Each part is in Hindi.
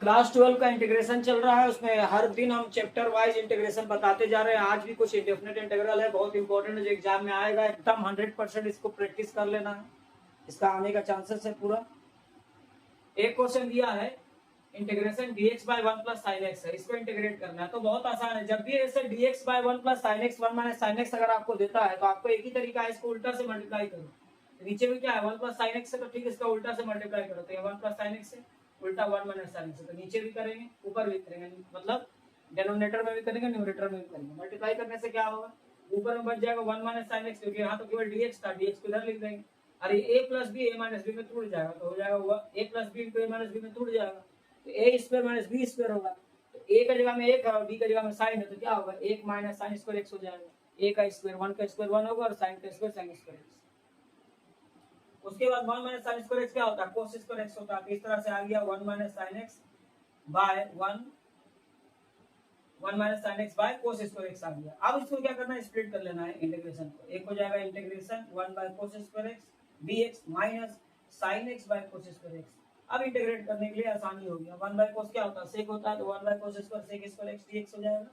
क्लास 12 का इंटीग्रेशन चल रहा है, उसमें हर दिन हम चैप्टर वाइज इंटीग्रेशन बताते जा रहे हैं। आज भी कुछ इंडेफिनेट इंटीग्रल है, बहुत इंपॉर्टेंट है, जो एग्जाम में आएगा। एकदम 100% इसको प्रैक्टिस कर लेना है, इसका आने का चांसेस है पूरा। एक क्वेश्चन दिया है integration dx by 1 plus sine x है, इसको इंटीग्रेट करना है। तो बहुत आसान है, जब भी ऐसे dx by 1 plus sine x 1 minus sine x अगर आपको देता है तो आपको एक ही तरीका है, इसको उल्टा से मल्टीप्लाई करो। नीचे में क्या है 1 प्लस साइन एक्स है, तो ठीक इसका उल्टा से मल्टीप्लाई करो, तो ये 1 प्लस साइन एक्स है, उल्टा 1 माइनस साइन एक्स है। तो नीचे भी करेंगे ऊपर भी करेंगे, मतलब डिनोमिनेटर में भी करेंगे न्यूमरेटर में भी करेंगे। मल्टीप्लाई करने से क्या होगा, ऊपर में बच जाएगा 1 माइनस साइन एक्स, क्योंकि यहाँ तो केवल dx था, dx को इधर लिख देंगे। अरे a plus B a minus B में टूट जाएगा, तो हो जाएगा a plus B into a minus B में टूट जाएगा, तो a square minus B square होगा। तो a का जगह में 1 है और b का जगह में साइन है, तो क्या होगा 1 माइनस साइन स्क्वायर एक्स हो जाएगा। a का स्क्वायर 1 का स्क्वायर 1 होगा और साइन का स्क्वायर साइन स्क्वायर एक्स। उसके बाद 1 माइनस साइन स्क्वायर एक्स क्या होता है, कोस स्क्वायर एक्स होता है। तो इस तरह से आ गया 1 minus sine x by 1 minus sine x by cos square x आ गया। अब इसको क्या करना है, स्प्लिट कर लेना है इंटीग्रेशन को। एक हो जाएगा integration 1 by cos square x dx minus sine x by cos square x. अब इंटीग्रेट करने के लिए आसानी हो गया, 1 बाय कोस क्या होता है सेक होता है, तो 1 by cos square sec square x dx हो जाएगा।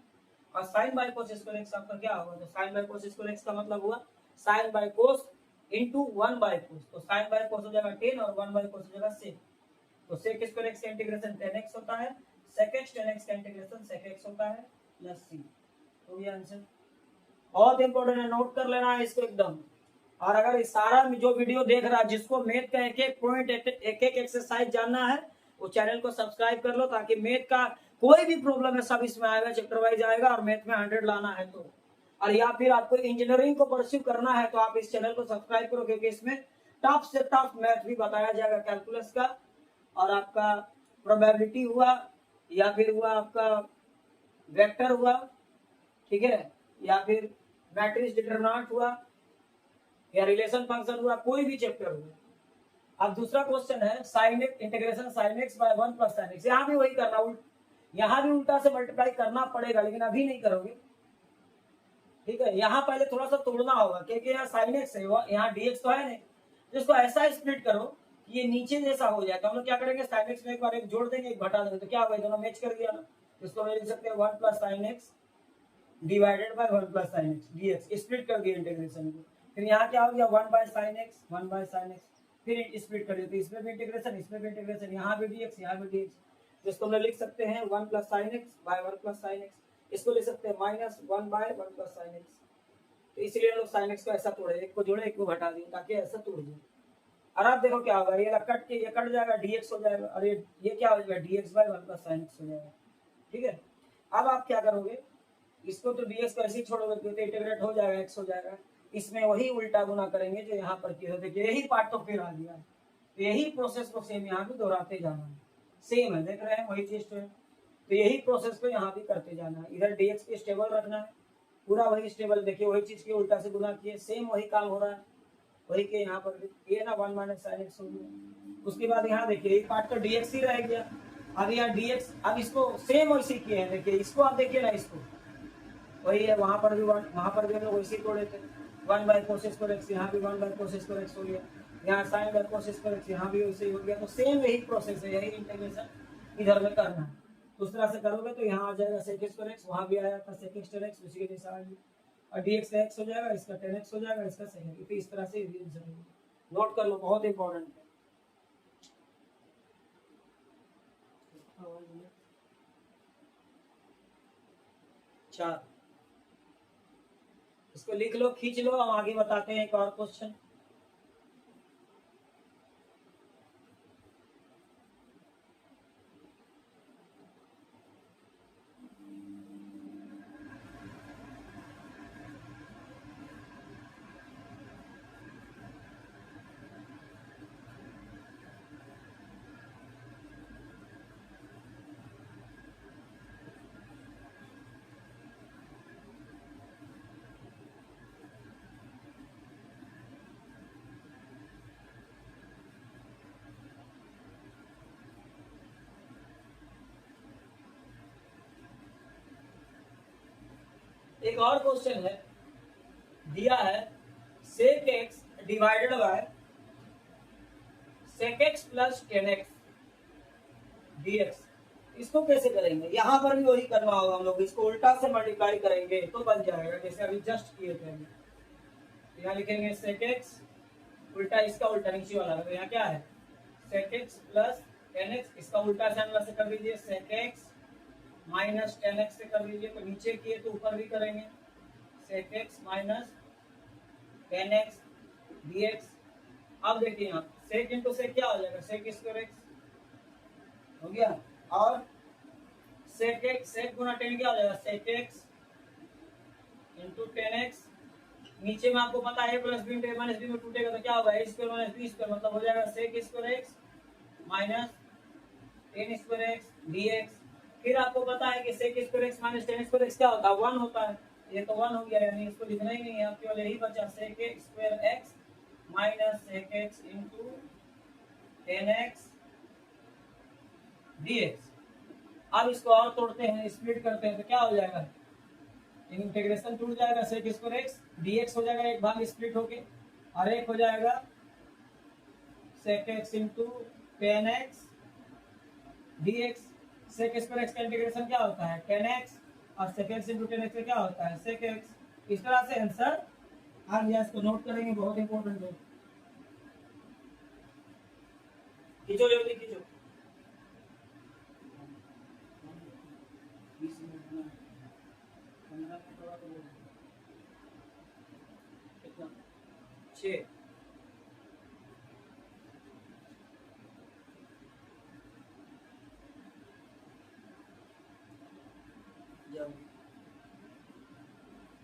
और sine by cos square x आपका क्या होगा, तो sine by cos square x का मतलब हुआ sine by cos into 1 by cos. तो साइन बाय कोस हो जाएगा 10 और 1 बाय कोस हो जाएगा सेक। तो sec स्क्वायर x का इंटीग्रेशन 10x होता है, sec x 10x का इंटीग्रेशन sec x होता है प्लस c। तो ये आंसर बहुत इंपॉर्टेंट है, नोट कर लेना है इसको एकदम। और अगर इस सारा जो वीडियो देख रहा है, जिसको मैथ का एक एक पॉइंट एक एक एक्सरसाइज जानना है, वो चैनल को सब्सक्राइब कर लो, ताकि मैथ का कोई भी प्रॉब्लम है सब इसमें आएगा, चैप्टर वाइज आएगा। और मैथ में 100 लाना है तो, और या फिर आपको इंजीनियरिंग को परस्यू करना है तो आप इस चैनल को सब्सक्राइब करो, क्योंकि इसमें टफ से टफ मैथ भी बताया जाएगा, कैलकुलस का, और आपका प्रोबेबिलिटी हुआ, या फिर हुआ आपका वेक्टर हुआ, ठीक है, या फिर मैट्रिक्स डिटरमिनेंट हुआ, या रिलेशन फंक्शन हुआ, कोई भी चैप्टर हुआ। अब दूसरा क्वेश्चन है sine x integration sine x by 1 plus sine x. यहाँ भी वही करना, यहाँ भी उल्टा से मल्टीप्लाई करना पड़ेगा, लेकिन अभी नहीं करोगे, ठीक है। यहाँ पहले थोड़ा सा तोड़ना होगा, क्योंकि यहाँ साइन एक्स है, यहाँ dx तो है नहीं, जिसको ऐसा स्प्लिट करो कि ये नीचे जैसा हो जाए। तो हम लोग क्या करेंगे, साइन एक्स में एक बार एक जोड़ देंगे, एक घटा देंगे, तो क्या होगा, दोनों मैच कर दिया ना। इसको मैं लिख सकते हैं 1 plus sine x divided by 1 plus sine x dx, split कर दिया इंटीग्रेशन को। फिर यहाँ क्या हो गया 1 by sine x 1 by sine x, फिर स्प्लिट कर दिया, तो इसमें भी इंटीग्रेशन इसमें भी इंटीग्रेशन, यहाँ भी dx यहाँ भी dx। जिसको हम लिख सकते हैं 1 plus sine x by 1 plus sine x, इसको लिख सकते हैं minus 1 by 1 plus sine x. तो इसलिए लोग साइन एक्स को ऐसा तोड़े, एक को जोड़े एक को घटा दिए, ताकि ऐसा तोड़ दिए। और आप देखो क्या होगा, ये कट के ये कट जाएगा, dx हो जाएगा, और ये क्या हो जाएगा dx by 1 plus sine x हो जाएगा, ठीक है। अब आप क्या करोगे, इसको तो dx को ऐसे ही छोड़ोगे, तो इंटीग्रेट हो जाएगा x हो जाएगा। इसमें वही उल्टा गुना करेंगे जो यहाँ पर किया, देखिए यही पार्ट तो फिर आ गया। तो यही प्रोसेस को सेम यहाँ भी दोहराते जाना है, सेम है, देख रहे हैं वही चीज। तो यही प्रोसेस को यहाँ भी करते जाना है, इधर dx को स्टेबल रखना है, पूरा वही स्टेबल, देखिए वही चीज के उल्टा से गुना किए, सेम वही काम हो रहा है, वही के यहाँ पर ये ना 1 माइनस साइन एक्स हो गया। उसके बाद यहाँ देखिए ये पार्ट तो dx ही रह गया। अब यहाँ dx, अब इसको सेम वैसे किए हैं, देखिए इसको आप देखिए ना, इसको वही है, वहां पर भी हम लोग वैसे ही तोड़े थे, 1 बाय कोस स्क्वायर एक्स, यहाँ भी 1 बाय कोस स्क्वायर एक्स हो गया, यहाँ sine by cos square x, यहाँ भी वैसे ही हो गया। तो सेम यही प्रोसेस है, यही इंटीग्रेशन इधर में करना है। उस तरह से करोगे तो यहाँ आ जाएगा सेक स्क्वायर एक्स, वहाँ भी आया था सेक स्क्वायर एक्स, उसी के जैसा आ गया, और dx का x हो जाएगा, इसका 10x हो जाएगा, इसका sec है। तो इस तरह से नोट कर लो, बहुत इंपॉर्टेंट है। चार, इसको लिख लो, खींच लो, हम आगे बताते हैं एक और क्वेश्चन। एक और क्वेश्चन है, दिया है sec x divided by sec x plus 10x dx इसको कैसे करेंगे, यहाँ पर भी वही करना होगा हम लोग, इसको उल्टा से मल्टीप्लाई करेंगे तो बन जाएगा, जैसे अभी जस्ट किए थे। यहाँ लिखेंगे sec x, उल्टा इसका उल्टा नीचे वाला, तो यहाँ क्या है sec x plus tan x, इसका उल्टा साइन से कर दीजिए, sec x minus tan x से कर दीजिए, तो नीचे किए तो ऊपर भी करेंगे, sec x minus tan x dx। अब देखिए यहाँ sec इंटू sec क्या हो जाएगा, sec स्क्वायर x हो गया, और sec x sec गुना tan क्या हो जाएगा, sec x into tan x, नीचे में आपको पता है plus B into minus B में टूटेगा तो क्या होगा, A square minus B square, मतलब हो जाएगा sec square x minus tan square x dx। फिर आपको पता है कि sec square x minus tan square x क्या होता है, 1 होता है, ये तो 1 हो गया, यानी इसको लिखना ही नहीं है, आपके वाले यही बचा sec square x minus sec x into tan x dx। अब इसको और तोड़ते हैं, स्प्लिट करते हैं, तो क्या हो जाएगा, इंटीग्रेशन टूट जाएगा, sec स्क्वायर x dx हो जाएगा, एक भाग स्प्लिट होके, और एक हो जाएगा sec x into tan x dx। sec square x का इंटीग्रेशन क्या होता है tan x, और sec x into tan x का क्या होता है sec x। इस तरह से आंसर आ गया, इसको नोट करेंगे, बहुत इंपॉर्टेंट है। खींचो जल्दी खींचो, कितना 6।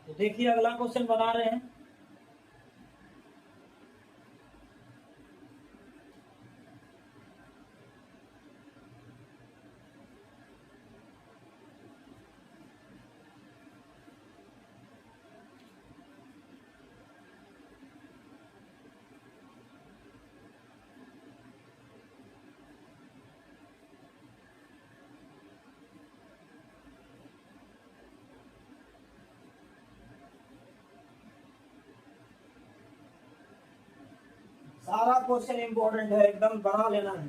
तो देखिए अगला क्वेश्चन बना रहे हैं, सारा क्वेश्चन इंपॉर्टेंट है, एकदम बना लेना है।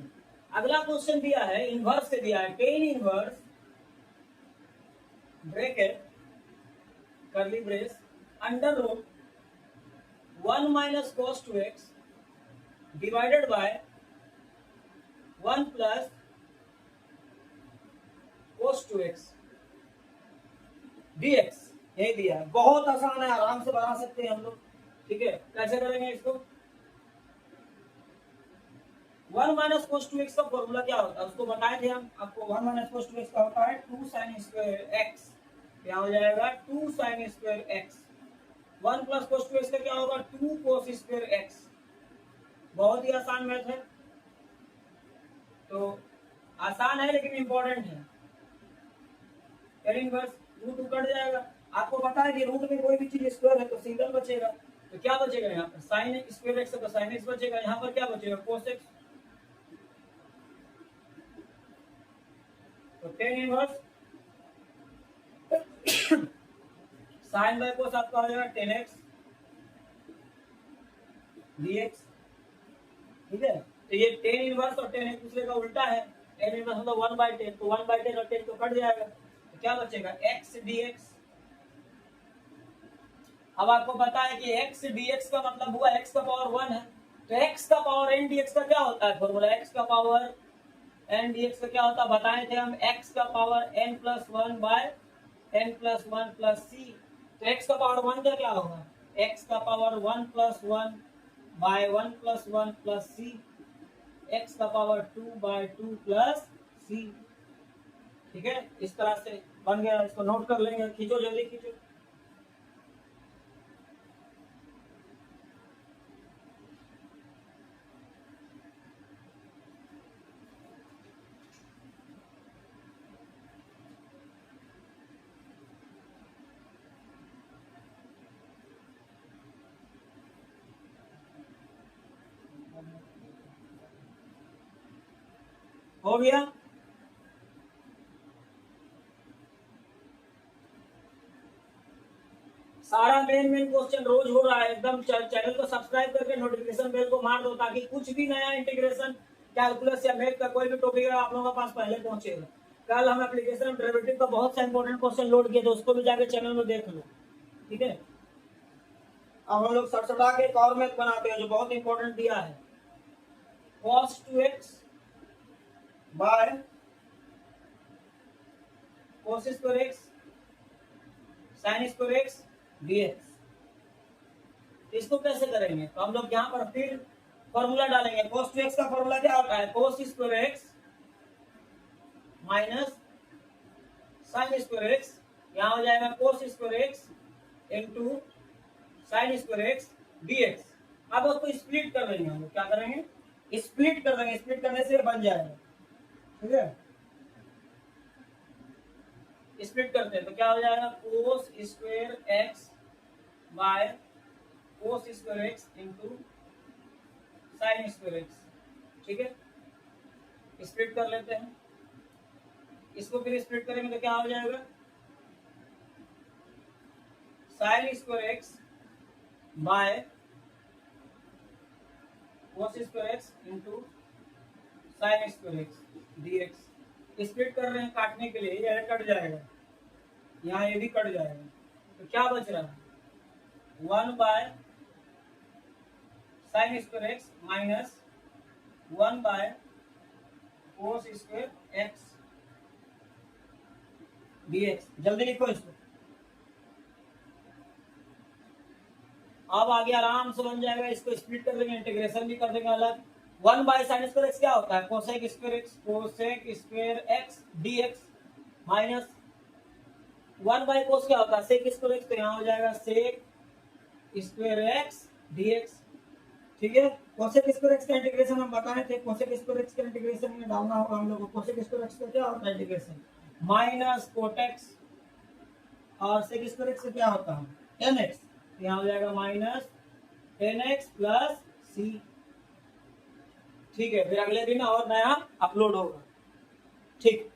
अगला क्वेश्चन दिया है, इनवर्स से दिया है, tan inverse bracket curly brace under root 1 minus cos 2x divided by 1 plus cos 2x dx, यही दिया है, बहुत आसान है, आराम से बना सकते हैं हम लोग। ठीक है, कैसे करेंगे इसको, 1 माइनस cos 2x का फॉर्मूला क्या होता है, उसको बताए थे हम आपको। 1 माइनस cos 2x का होता है 2 sin स्क्वायर x, क्या हो जाएगा 2 sin square x। 1 plus cos 2x का क्या होगा 2 cos स्क्वायर x। बहुत ही आसान मैथ है, तो आसान है लेकिन इंपॉर्टेंट है। टेन इनवर्स रूट कट जाएगा, आपको पता है कि रूट में कोई भी चीज स्क्वायर है तो सिंगल बचेगा, तो क्या बचेगा यहाँ पर sin स्क्वायर x, तो sin x बचेगा, यहाँ पर क्या बचेगा cos x। तो टेन इनवर्स साइन बाय कोस आपका हो जाएगा टेन एक्स dx। ठीक है, तो ये टेन इनवर्स और टेन एक दूसरे का उल्टा है, टेन इनवर्स मतलब 1/10, तो 1/10 और 10 तो कट जाएगा, तो क्या बचेगा x dx। अब आपको पता है कि x dx का मतलब हुआ x का पावर 1 है, तो x का पावर n dx का क्या होता है फॉर्मूला, x का पावर n dx का क्या होता है बताए थे हम, x का power n plus 1 by n plus 1 plus c। तो x का पावर 1 का क्या होगा, x का power 1 plus 1 by 1 plus 1 plus c, x का पावर 2 बाय 2 प्लस c। ठीक है, इस तरह से बन गया, इसको नोट कर लेंगे, खींचो जल्दी खींचो। हो गया, सारा मेन क्वेश्चन रोज हो रहा है, एकदम चैनल को सब्सक्राइब करके नोटिफिकेशन बेल को मार दो, ताकि कुछ भी नया इंटीग्रेशन कैलकुलस या मैथ का कोई भी टॉपिक है आप लोगों के पास पहले पहुंचेगा। कल हम एप्लीकेशन ऑफ डेरिवेटिव का बहुत सा इंपॉर्टेंट क्वेश्चन लोड किए थे, उसको भी जाके चैनल में देख लो, ठीक है। अब हम लोग सड़सड़ा के एक और मैथ बनाते हैं जो बहुत इंपॉर्टेंट दिया है, cos 2x by cos square x sin square x dx। इसको कैसे करेंगे, तो हम लोग यहाँ पर फिर फॉर्मूला डालेंगे। cos 2x का फॉर्मूला क्या होता है, cos square x minus sin square x, यहाँ हो जाएगा cos square x into sin square x dx। अब उसको स्प्लिट कर देंगे, हम लोग क्या करेंगे, स्प्लिट कर देंगे, स्प्लिट करने से बन जाएगा, ठीक है। स्प्लिट करते हैं तो क्या हो जाएगा, cos square x by cos square x into sin square x, ठीक है। स्प्लिट कर लेते हैं, इसको फिर स्प्लिट करेंगे तो क्या हो जाएगा, sin square x by cos square x into sin square x dx। Split कर रहे हैं काटने के लिए, ये कट जाएगा, यहाँ ये भी कट जाएगा, तो क्या बच रहा है, 1 by sin square x minus 1 by cos square x dx। जल्दी लिखो इसको, अब आगे आराम से बन जाएगा। इसको स्प्लिट कर देंगे, इंटीग्रेशन भी कर देंगे अलग। 1 बाय साइन स्क्वायर एक्स क्या होता है, cosec square x dx minus 1 by कोस क्या होता है, सेक स्क्वायर एक्स, तो यहाँ हो जाएगा सेक स्क्वायर एक्स dx, ठीक है। कोसेक स्क्वायर एक्स का इंटीग्रेशन हम बताए थे, कोसेक स्क्वायर एक्स का इंटीग्रेशन में डालना होगा हम लोग को। कोसेक स्क्वायर एक्स का क्या होता है इंटीग्रेशन, माइनस कोटेक्स, और सेक स्क्वायर एक्स का क्या होता है tan x, यहाँ हो जाएगा minus tan x plus c, ठीक है। फिर अगले दिन और नया अपलोड होगा, ठीक।